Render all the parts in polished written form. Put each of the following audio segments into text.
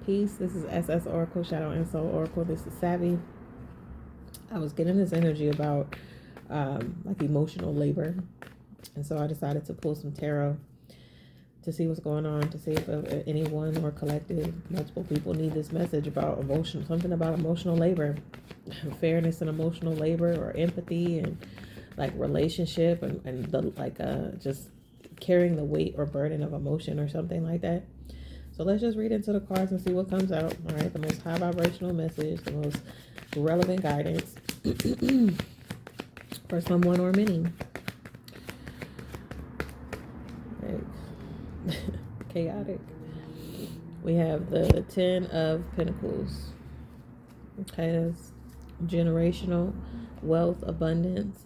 Peace. This is S.S.Oracle, Shadow and Soul Oracle. This is Savvy. I was getting this energy about like emotional labor. And so I decided to pull some tarot to see what's going on, to see if anyone or collective, multiple people need this message about emotion, something about emotional labor, fairness and emotional labor, or empathy and like relationship and the like just carrying the weight or burden of emotion or something like that. So let's just read into the cards and see what comes out. All right, the most high vibrational message, the most relevant guidance for someone or many. Right. Chaotic. We have the 10 of Pentacles. Okay, that's generational wealth, abundance.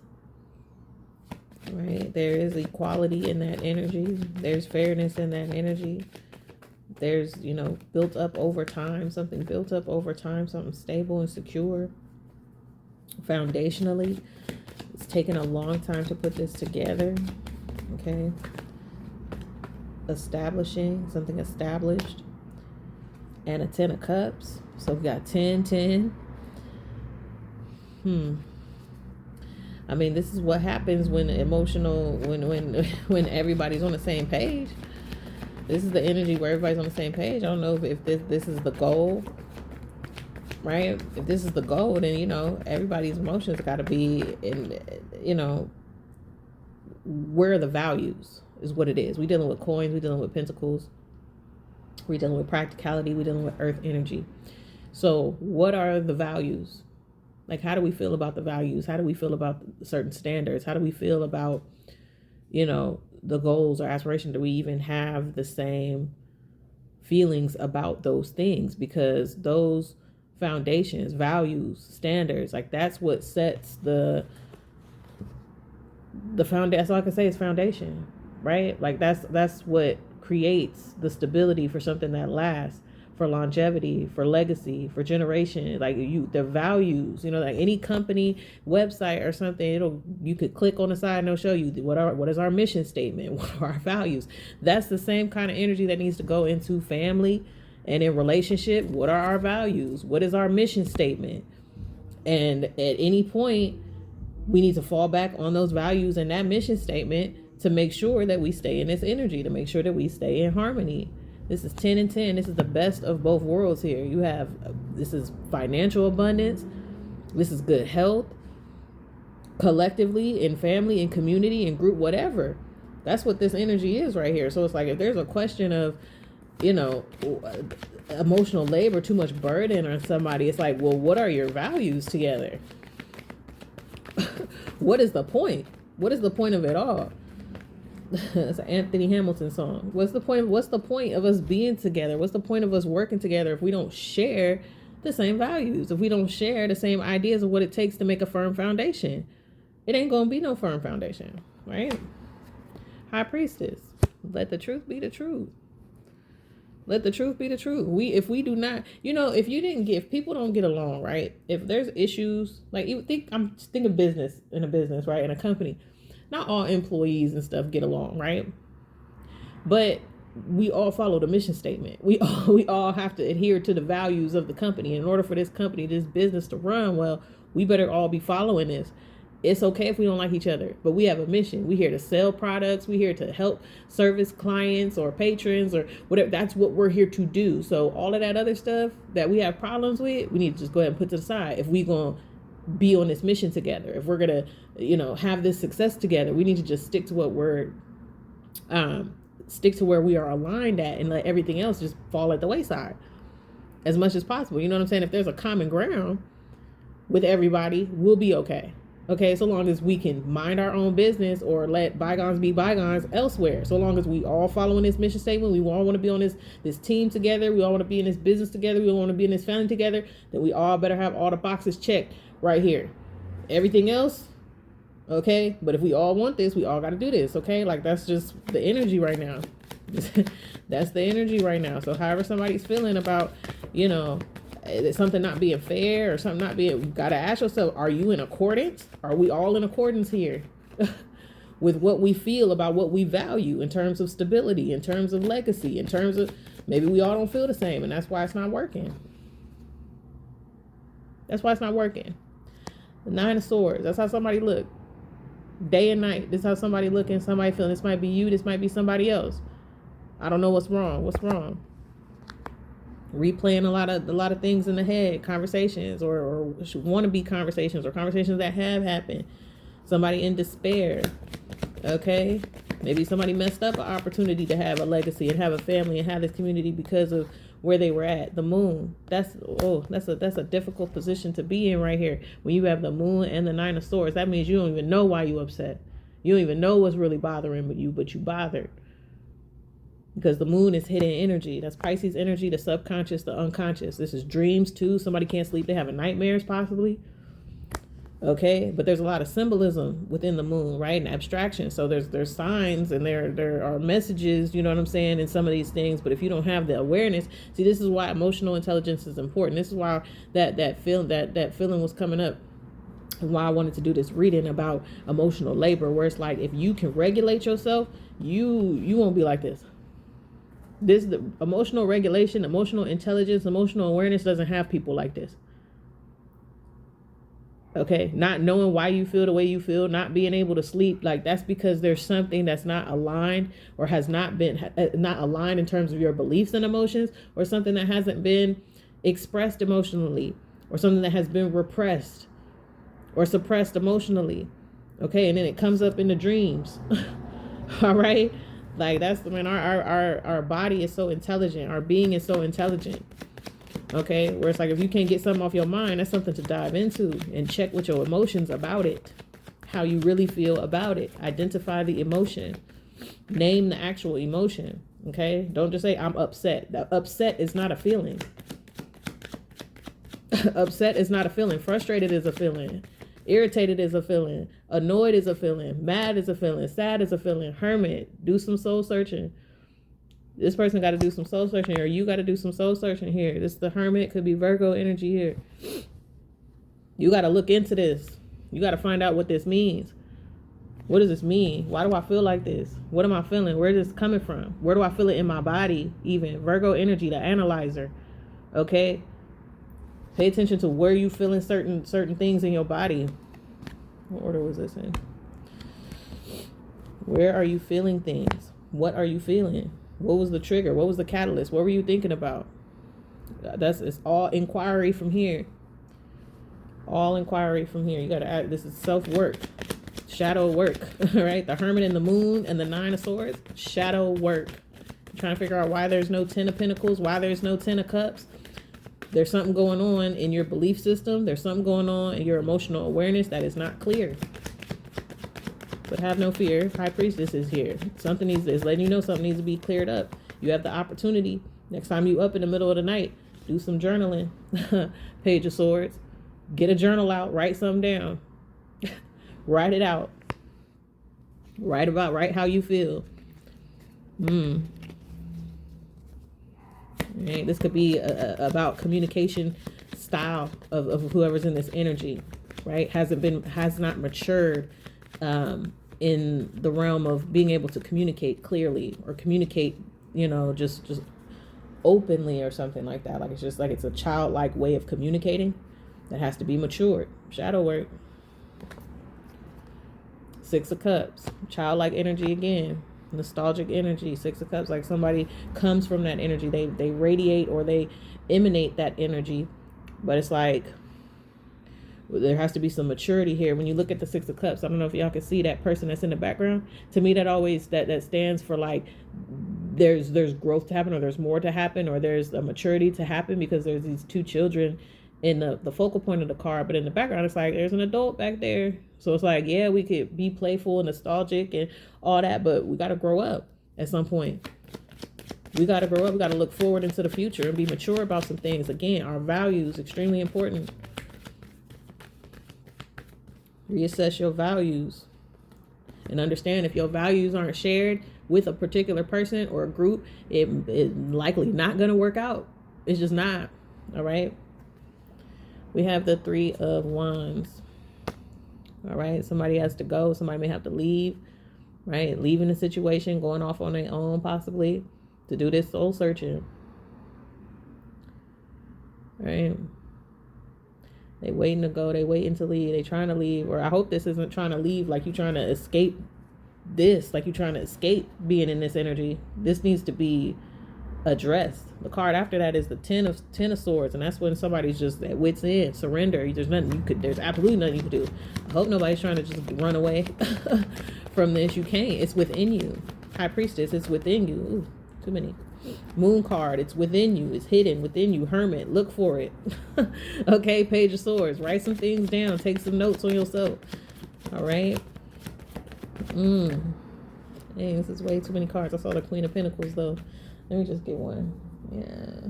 Right, there is equality in that energy. There's fairness in that energy. There's, built up over time, something built up over time, something stable and secure. Foundationally, it's taken a long time to put this together. Okay. Establishing, something established. And a 10 of Cups. So we got 10, 10. I mean, this is what happens when when everybody's on the same page. This is the energy where everybody's on the same page. I don't know if this is the goal, right? If this is the goal, then, everybody's emotions got to be in, where are the values is what it is. We're dealing with coins. We're dealing with pentacles. We're dealing with practicality. We're dealing with earth energy. So what are the values? Like, how do we feel about the values? How do we feel about certain standards? How do we feel about, the goals or aspiration? Do we even have the same feelings about those things? Because those foundations, values, standards, like that's what sets the foundation. That's all I can say is foundation, right? Like that's what creates the stability for something that lasts, for longevity, for legacy, for generation. Like the values, like any company website or something, you could click on the side and it'll show you what is our mission statement, what are our values. That's the same kind of energy that needs to go into family and in relationship. What are our values? What is our mission statement? And at any point, we need to fall back on those values and that mission statement to make sure that we stay in this energy, to make sure that we stay in harmony. This is 10 and 10. This is the best of both worlds here. This is financial abundance. This is good health. Collectively, in family, in community, in group, whatever. That's what this energy is right here. So it's like if there's a question of, emotional labor, too much burden on somebody, it's like, well, what are your values together? What is the point? What is the point of it all? It's an Anthony Hamilton song. What's the point of us being together? What's the point of us working together if we don't share the same values? If we don't share the same ideas of what it takes to make a firm foundation? It ain't gonna be no firm foundation, right? High Priestess, let the truth be the truth. Let the truth be the truth. If we do not, if people don't get along, right? If there's issues, like I'm thinking business, right? In a company. Not all employees and stuff get along, right? But we all follow the mission statement. We all have to adhere to the values of the company. In order for this company, this business to run well, we better all be following this. It's okay if we don't like each other, but we have a mission. We're here to sell products. We're here to help service clients or patrons or whatever. That's what we're here to do. So all of that other stuff that we have problems with, we need to just go ahead and put to the side. If we're going to be on this mission together, if we're gonna have this success together, we need to just stick to what we're stick to where we are aligned at and let everything else just fall at the wayside as much as possible. You know what I'm saying? If there's a common ground with everybody, we'll be okay. So long as we can mind our own business or let bygones be bygones elsewhere. So long as we all following this mission statement, we all want to be on this team together, we all want to be in this business together, we all want to be in this family together, then we all better have all the boxes checked right here. Everything else, okay? But if we all want this, we all got to do this, okay? Like, that's just the energy right now. That's the energy right now. So however somebody's feeling about, something not being fair or something not being, you got to ask yourself, are you in accordance? Are we all in accordance here with what we feel about what we value in terms of stability, in terms of legacy, in terms of Maybe we all don't feel the same, and that's why it's not working. That's why it's not working. The Nine of Swords. That's how somebody look. Day and night. This is how somebody looking, somebody feeling. This might be you. This might be somebody else. I don't know what's wrong. What's wrong? Replaying a lot of things in the head, conversations or want to be conversations or conversations that have happened. Somebody in despair. Okay? Maybe somebody messed up an opportunity to have a legacy and have a family and have this community because of where they were at. The moon. That's a difficult position to be in right here. When you have the moon and the Nine of Swords, that means you don't even know why you upset. You don't even know what's really bothering you, but you bothered. Because the moon is hidden energy. That's Pisces energy, the subconscious, the unconscious. This is dreams too. Somebody can't sleep. They're having nightmares possibly. Okay, but there's a lot of symbolism within the moon, right? And abstraction. So there's signs and there are messages, you know what I'm saying, in some of these things. But if you don't have the awareness, see, this is why emotional intelligence is important. This is why that feeling was coming up. And why I wanted to do this reading about emotional labor, where it's like if you can regulate yourself, you won't be like this. The emotional regulation, emotional intelligence, emotional awareness doesn't have people like this. Okay, not knowing why you feel the way you feel, not being able to sleep, like that's because there's something that's not aligned or has not been not aligned in terms of your beliefs and emotions, or something that hasn't been expressed emotionally, or something that has been repressed or suppressed emotionally. Okay, and then it comes up in the dreams. All right. Like that's when our body is so intelligent. Our being is so intelligent. Okay. Where it's like, if you can't get something off your mind, that's something to dive into and check with your emotions about it. How you really feel about it. Identify the emotion. Name the actual emotion. Okay. Don't just say I'm upset. That upset is not a feeling. Upset is not a feeling. Frustrated is a feeling. Irritated is a feeling. Annoyed is a feeling. Mad is a feeling. Sad is a feeling. Hermit. Do some soul searching. This person got to do some soul searching, or you got to do some soul searching here. This is the Hermit. Could be Virgo energy here. You got to look into this. You got to find out what this means. What does this mean? Why do I feel like this? What am I feeling? Where is this coming from? Where do I feel it in my body? Even Virgo energy, the analyzer. Okay. Pay attention to where you feeling certain things in your body. What order was this in? Where are you feeling things? What are you feeling? What was the trigger? What was the catalyst? What were you thinking about? It's all inquiry from here. All inquiry from here. You got to add, this is self-work. Shadow work. All right. The Hermit and the Moon and the Nine of Swords. Shadow work. Trying to figure out why there's no Ten of Pentacles. Why there's no Ten of Cups. There's something going on in your belief system. There's something going on in your emotional awareness that is not clear. But have no fear. High Priestess is here. Something is letting you know something needs to be cleared up. You have the opportunity. Next time you up in the middle of the night, do some journaling. Page of Swords. Get a journal out. Write something down. Write it out. Write how you feel. Right? This could be about communication style of whoever's in this energy, right? Has not matured in the realm of being able to communicate clearly or communicate, just openly or something like that. Like it's a childlike way of communicating that has to be matured. Shadow work. Six of Cups, childlike energy again. Nostalgic energy. Six of Cups, like somebody comes from that energy. They radiate or they emanate that energy, but it's like there has to be some maturity here. When you look at the Six of Cups, I don't know if y'all can see that person that's in the background. To me, that always that stands for like there's growth to happen, or there's more to happen, or there's a maturity to happen, because there's these two children in the focal point of the card, but in the background it's like there's an adult back there. So it's like, yeah, we could be playful and nostalgic and all that, but we got to grow up at some point. We got to grow up. We got to look forward into the future and be mature about some things. Again, our values, extremely important. Reassess your values and understand if your values aren't shared with a particular person or a group, it's likely not going to work out. It's just not. All right. We have the Three of Wands. All right. Somebody has to go. Somebody may have to leave, right? Leaving the situation, going off on their own, possibly, to do this soul searching. right? They waiting to go. They waiting to leave. They trying to leave. Or I hope this isn't trying to leave like you trying to escape this. Like you trying to escape being in this energy. This needs to be addressed. The card after that is the ten of swords, and that's when somebody's just at wit's end, surrender. There's nothing you could. There's absolutely nothing you could do. I hope nobody's trying to just run away from this. You can't. It's within you. High Priestess. It's within you. Ooh, too many. Moon card. It's within you. It's hidden within you. Hermit. Look for it. Okay. Page of Swords. Write some things down. Take some notes on yourself. All right. Dang, this is way too many cards. I saw the Queen of Pentacles though. Let me just get one. Yeah.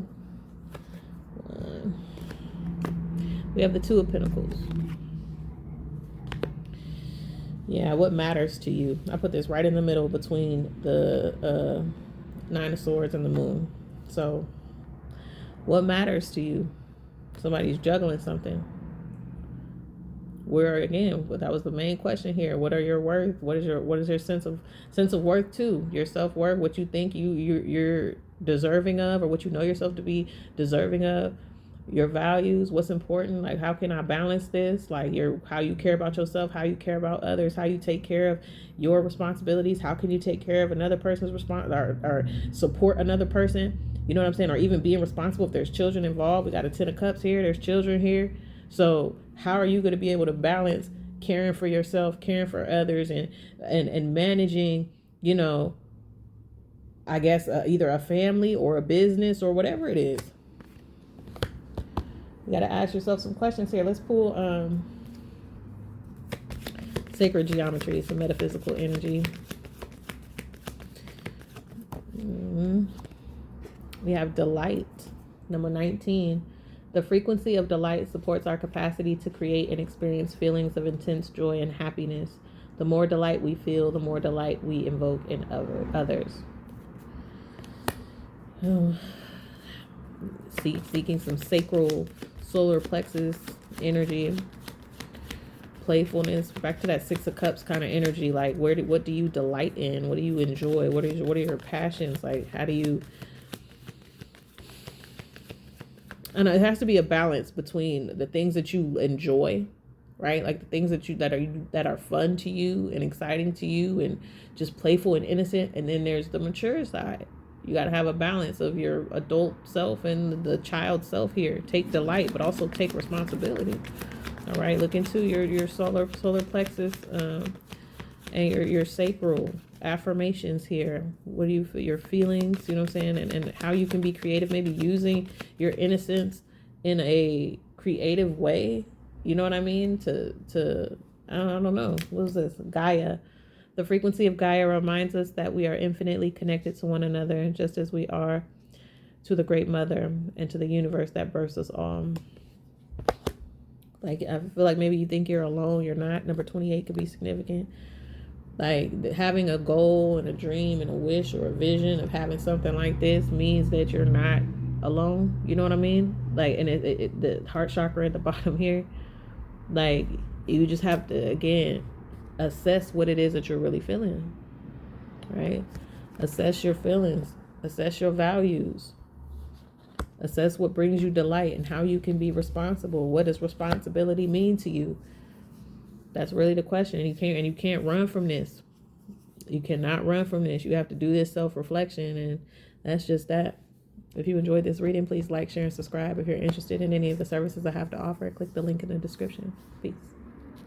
One. We have the Two of Pentacles. Yeah, what matters to you? I put this right in the middle between the Nine of Swords and the Moon. So, what matters to you? Somebody's juggling something. Where again, that was the main question here. What are your worth? What is your sense of worth too? Your self-worth, what you think you're deserving of, or what you know yourself to be deserving of, your values, what's important, like how can I balance this? Like how you care about yourself, how you care about others, how you take care of your responsibilities, how can you take care of another person's or support another person, you know what I'm saying? Or even being responsible if there's children involved. We got a 10 of Cups here, there's children here. So how are you going to be able to balance caring for yourself, caring for others, and managing, you know, I guess either a family or a business or whatever it is? You got to ask yourself some questions here. Let's pull sacred geometry, some metaphysical energy. We have delight, number 19. The frequency of delight supports our capacity to create and experience feelings of intense joy and happiness. The more delight we feel, the more delight we invoke in others. Seeking some sacral solar plexus energy, playfulness, back to that Six of Cups kind of energy. Like what do you delight in? What do you enjoy? What are your passions? Like how do you? And it has to be a balance between the things that you enjoy, right? Like the things that are fun to you and exciting to you and just playful and innocent. And then there's the mature side. You got to have a balance of your adult self and the child self here. Take delight, but also take responsibility. All right. Look into your solar plexus and your sacral affirmations here. What do you feel, your feelings, you know what I'm saying? And how you can be creative, maybe using your innocence in a creative way. You know what I mean? To I don't know. What is this? Gaia. The frequency of Gaia reminds us that we are infinitely connected to one another, just as we are to the Great Mother and to the universe that births us all. Like, I feel like maybe you think you're alone. You're not. Number 28 could be significant. Like, having a goal and a dream and a wish or a vision of having something like this means that you're not alone. You know what I mean? Like, and the heart chakra at the bottom here, like, you just have to, again, assess what it is that you're really feeling, right? Assess your feelings, assess your values, assess what brings you delight and how you can be responsible. What does responsibility mean to you? That's really the question. And you can't run from this. You cannot run from this. You have to do this self-reflection, and that's just that. If you enjoyed this reading, please like, share, and subscribe. If you're interested in any of the services I have to offer, click the link in the description. Peace.